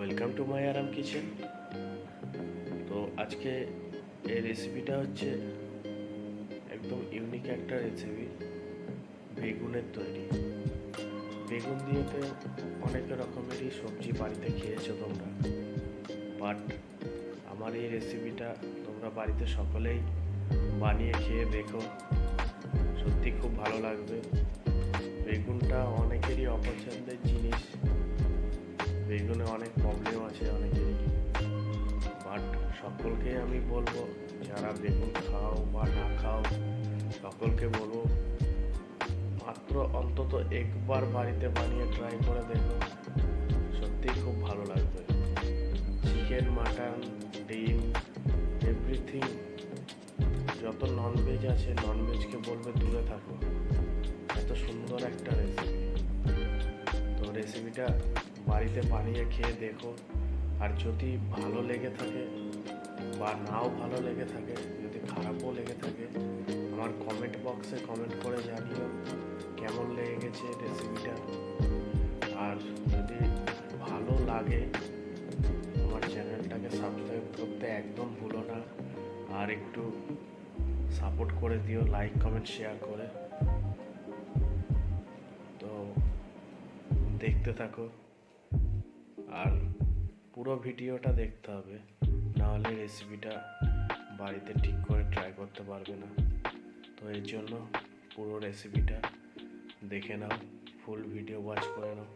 Welcome to my আরাম kitchen. তো আজকে এই রেসিপিটা হচ্ছে একদম ইউনিক একটা রেসিপি, বেগুনের তৈরি। বেগুন দিয়ে তো অনেক রকমেরই সবজি বাড়িতে খেয়েছো তোমরা, বাট আমার এই রেসিপিটা তোমরা বাড়িতে সকলেই বানিয়ে খেয়ে দেখো, সত্যি খুব ভালো লাগবে। বেগুনটা অনেকেরই অপছন্দের জিনিস, বেগুনে অনেক প্রবলেম আছে অনেকেরই, বাট সকলকে আমি বলবো, যারা বেগুন খাও বা না খাও সকলকে বলবো মাত্র অন্তত একবার বাড়িতে বানিয়ে ট্রাই করে দেখো, সত্যিই খুব ভালো লাগবে। চিকেন, মাটন, ডিম, এভরিথিং, যত ননভেজ আছে ননভেজকে বলবে দূরে থাকো, এত সুন্দর একটা রেসিপি। তো রেসিপিটা বাড়িতে বানিয়ে খেয়ে দেখো, আর যদি ভালো লেগে থাকে বা নাও ভালো লেগে থাকে, যদি খারাপও লেগে থাকে, আমার কমেন্ট বক্সে কমেন্ট করে জানিও কেমন লেগে গেছে রেসিপিটা। আর যদি ভালো লাগে আমার চ্যানেলটাকে সাবস্ক্রাইব করতে একদম ভুলো না, আর একটু সাপোর্ট করে দিও লাইক কমেন্ট শেয়ার করে। তো দেখতে থাকো, আর পুরো ভিডিওটা দেখতে হবে, নাহলে রেসিপিটা বাড়িতে ঠিক করে ট্রাই করতে পারবে না। তো এর জন্য পুরো রেসিপিটা দেখে নাও, ফুল ভিডিও ওয়াচ করে নাও।